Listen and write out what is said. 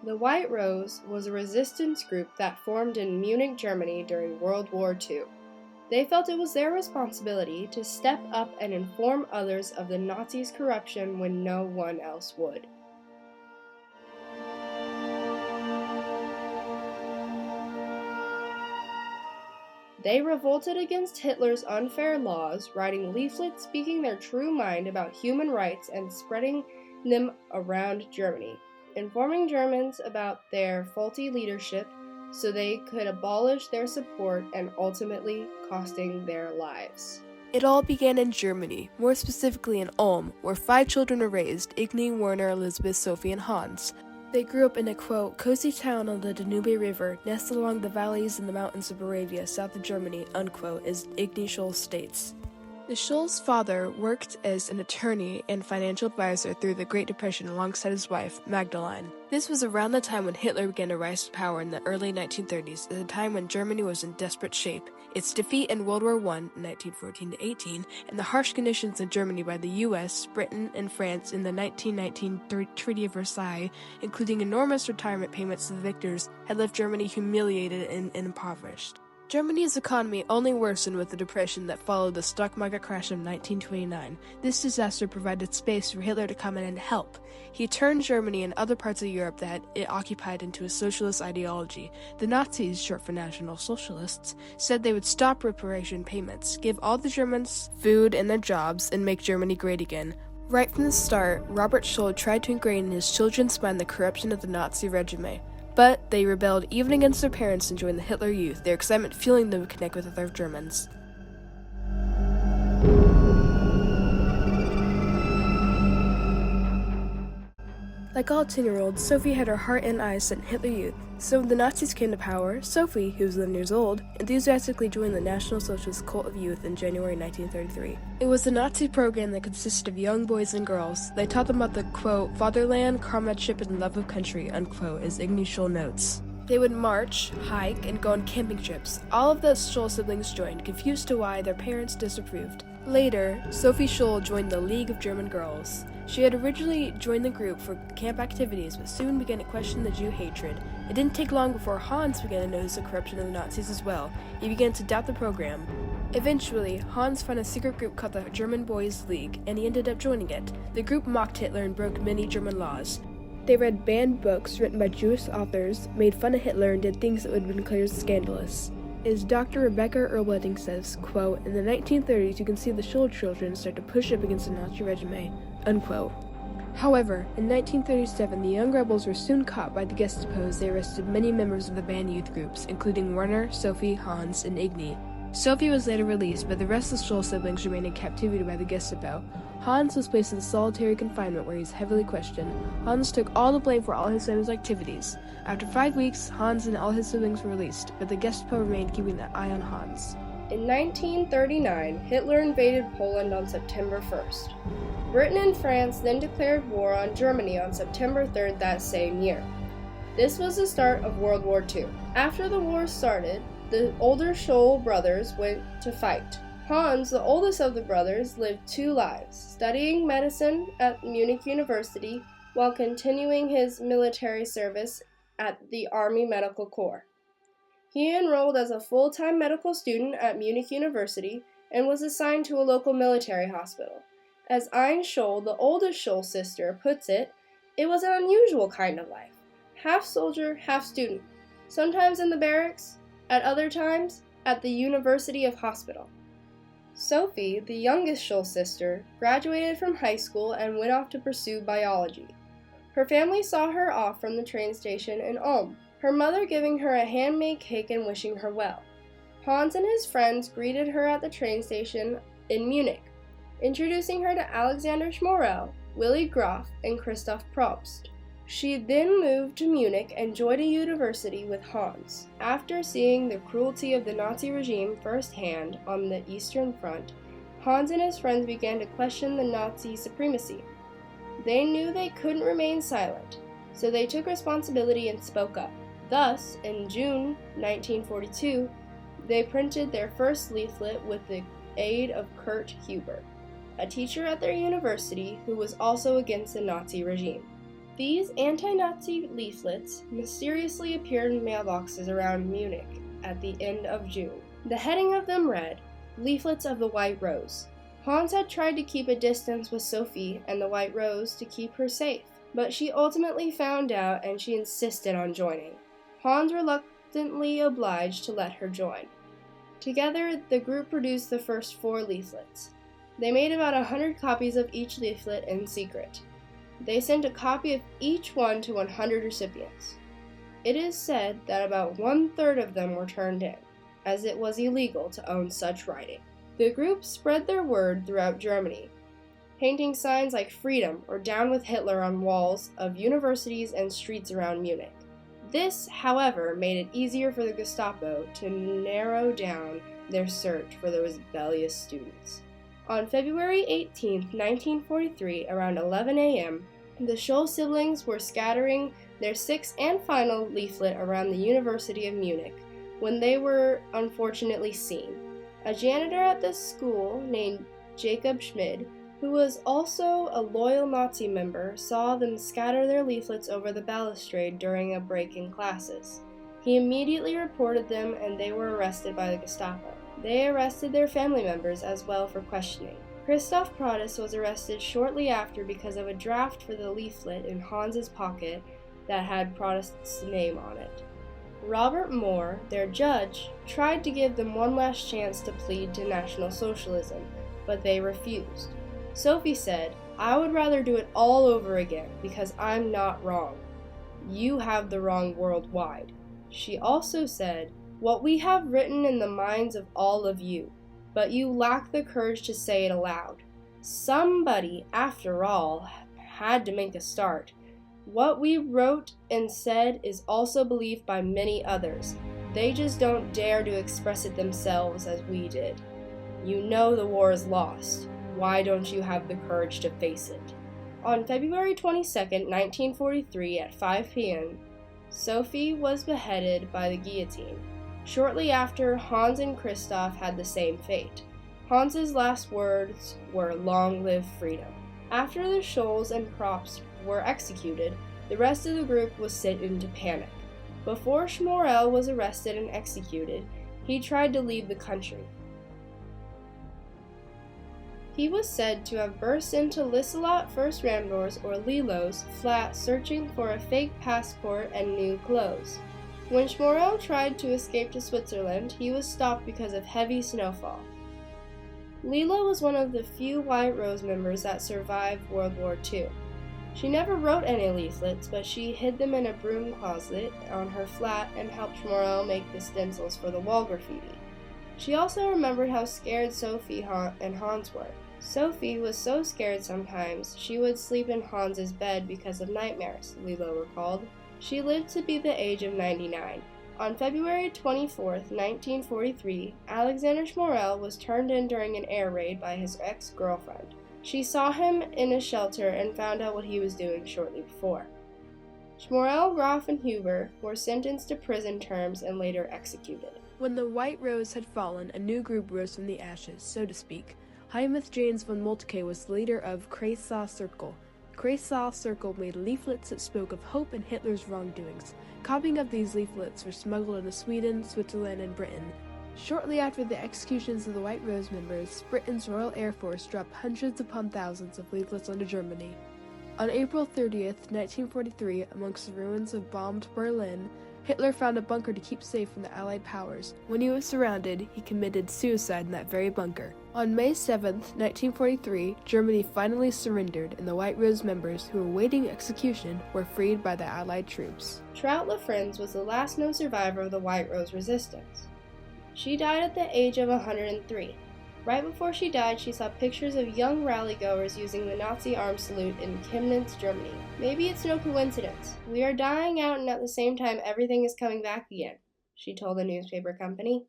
The White Rose was a resistance group that formed in Munich, Germany during World War II. They felt it was their responsibility to step up and inform others of the Nazis' corruption when no one else would. They revolted against Hitler's unfair laws, writing leaflets speaking their true mind about human rights and spreading them around Germany, informing Germans about their faulty leadership so they could abolish their support and ultimately costing their lives. It all began in Germany, more specifically in Ulm, where 5 children were raised: Igny, Werner, Elizabeth, Sophie, and Hans. They grew up in a, quote, cozy town on the Danube River, nestled along the valleys and the mountains of Moravia, south of Germany, unquote, as Igny Scholl states. The Scholl's father worked as an attorney and financial advisor through the Great Depression alongside his wife, Magdalene. This was around the time when Hitler began to rise to power in the early 1930s, at a time when Germany was in desperate shape. Its defeat in World War I, 1914-18, and the harsh conditions in Germany by the U.S., Britain, and France in the 1919 Treaty of Versailles, including enormous retirement payments to the victors, had left Germany humiliated and impoverished. Germany's economy only worsened with the depression that followed the stock market crash of 1929. This disaster provided space for Hitler to come in and help. He turned Germany and other parts of Europe that it occupied into a socialist ideology. The Nazis, short for National Socialists, said they would stop reparation payments, give all the Germans food and their jobs, and make Germany great again. Right from the start, Robert Scholl tried to ingrain in his children's mind the corruption of the Nazi regime. But they rebelled even against their parents and joined the Hitler Youth, their excitement fueling them to connect with other Germans. Like all 10-year-olds, Sophie had her heart and eyes set on Hitler Youth. So when the Nazis came to power, Sophie, who was 11 years old, enthusiastically joined the National Socialist Cult of Youth in January 1933. It was a Nazi program that consisted of young boys and girls. They taught them about the, quote, fatherland, comradeship, and love of country, unquote, as Igny Scholl notes. They would march, hike, and go on camping trips. All of the Scholl siblings joined, confused to why their parents disapproved. Later, Sophie Scholl joined the League of German Girls. She had originally joined the group for camp activities, but soon began to question the Jew hatred. It didn't take long before Hans began to notice the corruption of the Nazis as well. He began to doubt the program. Eventually, Hans found a secret group called the German Boys League, and he ended up joining it. The group mocked Hitler and broke many German laws. They read banned books written by Jewish authors, made fun of Hitler, and did things that would have been considered scandalous. As Dr. Rebecca Erwedding says, quote, in the 1930s you can see the Scholl children start to push up against the Nazi regime, unquote. However, in 1937 the young rebels were soon caught by the Gestapo as they arrested many members of the banned youth groups, including Werner, Sophie, Hans, and Igny. Sophie was later released, but the rest of the Scholl siblings remained in captivity by the Gestapo. Hans was placed in solitary confinement where he was heavily questioned. Hans took all the blame for all his siblings' activities. After 5 weeks, Hans and all his siblings were released, but the Gestapo remained keeping an eye on Hans. In 1939, Hitler invaded Poland on September 1st. Britain and France then declared war on Germany on September 3rd that same year. This was the start of World War II. After the war started, the older Scholl brothers went to fight. Hans, the oldest of the brothers, lived 2 lives, studying medicine at Munich University while continuing his military service at the Army Medical Corps. He enrolled as a full-time medical student at Munich University and was assigned to a local military hospital. As Ein Scholl, the oldest Scholl sister, puts it, it was an unusual kind of life. Half soldier, half student. Sometimes in the barracks, at other times at the University of Hospital. Sophie, the youngest Scholl sister, graduated from high school and went off to pursue biology. Her family saw her off from the train station in Ulm, her mother giving her a handmade cake and wishing her well. Hans and his friends greeted her at the train station in Munich, introducing her to Alexander Schmorell, Willy Grof, and Christoph Probst. She then moved to Munich and joined a university with Hans. After seeing the cruelty of the Nazi regime firsthand on the Eastern Front, Hans and his friends began to question the Nazi supremacy. They knew they couldn't remain silent, so they took responsibility and spoke up. Thus, in June 1942, they printed their first leaflet with the aid of Kurt Huber, a teacher at their university who was also against the Nazi regime. These anti-Nazi leaflets mysteriously appeared in mailboxes around Munich at the end of June. The heading of them read, "Leaflets of the White Rose." Hans had tried to keep a distance with Sophie and the White Rose to keep her safe, but she ultimately found out and she insisted on joining. Hans reluctantly obliged to let her join. Together, the group produced the first 4 leaflets. They made about 100 copies of each leaflet in secret. They sent a copy of each one to 100 recipients. It is said that about 1/3 of them were turned in, as it was illegal to own such writing. The group spread their word throughout Germany, painting signs like "Freedom" or "Down with Hitler" on walls of universities and streets around Munich. This, however, made it easier for the Gestapo to narrow down their search for the rebellious students. On February 18, 1943, around 11 a.m., the Scholl siblings were scattering their 6th and final leaflet around the University of Munich when they were unfortunately seen. A janitor at the school named Jacob Schmid, who was also a loyal Nazi member, saw them scatter their leaflets over the balustrade during a break in classes. He immediately reported them and they were arrested by the Gestapo. They arrested their family members as well for questioning. Christoph Prodis was arrested shortly after because of a draft for the leaflet in Hans's pocket that had Prodis' name on it. Robert Moore, their judge, tried to give them one last chance to plead to National Socialism, but they refused. Sophie said, "I would rather do it all over again because I'm not wrong. You have the wrong worldwide." She also said, "What we have written in the minds of all of you, but you lack the courage to say it aloud. Somebody, after all, had to make a start. What we wrote and said is also believed by many others. They just don't dare to express it themselves as we did. You know the war is lost. Why don't you have the courage to face it?" On February 22, 1943, at 5 p.m., Sophie was beheaded by the guillotine. Shortly after, Hans and Christoph had the same fate. Hans's last words were, "Long live freedom." After the Scholls and Props were executed, the rest of the group was sent into panic. Before Schmorell was arrested and executed, he tried to leave the country. He was said to have burst into Lieselot First Ramdor's or Lilo's flat searching for a fake passport and new clothes. When Schmorell tried to escape to Switzerland, he was stopped because of heavy snowfall. Lila was one of the few White Rose members that survived World War II. She never wrote any leaflets, but she hid them in a broom closet on her flat and helped Schmorell make the stencils for the wall graffiti. She also remembered how scared Sophie and Hans were. Sophie was so scared sometimes she would sleep in Hans's bed because of nightmares, Lilo recalled. She lived to be the age of 99. On February 24, 1943, Alexander Schmorell was turned in during an air raid by his ex-girlfriend. She saw him in a shelter and found out what he was doing shortly before. Schmorell, Groff, and Huber were sentenced to prison terms and later executed. When the White Rose had fallen, a new group rose from the ashes, so to speak. Heinrich James von Moltke was the leader of Kreisau Circle. Kreisau Circle made leaflets that spoke of hope and Hitler's wrongdoings. Copies of these leaflets were smuggled into Sweden, Switzerland, and Britain. Shortly after the executions of the White Rose members, Britain's Royal Air Force dropped hundreds upon thousands of leaflets onto Germany. On April 30th, 1943, amongst the ruins of bombed Berlin, Hitler found a bunker to keep safe from the Allied powers. When he was surrounded, he committed suicide in that very bunker. On May 7th, 1943, Germany finally surrendered, and the White Rose members who were awaiting execution were freed by the Allied troops. Traut Lafrenz was the last known survivor of the White Rose resistance. She died at the age of 103. Right before she died, she saw pictures of young rally-goers using the Nazi arms salute in Chemnitz, Germany. "Maybe it's no coincidence. We are dying out and at the same time everything is coming back again," she told the newspaper company.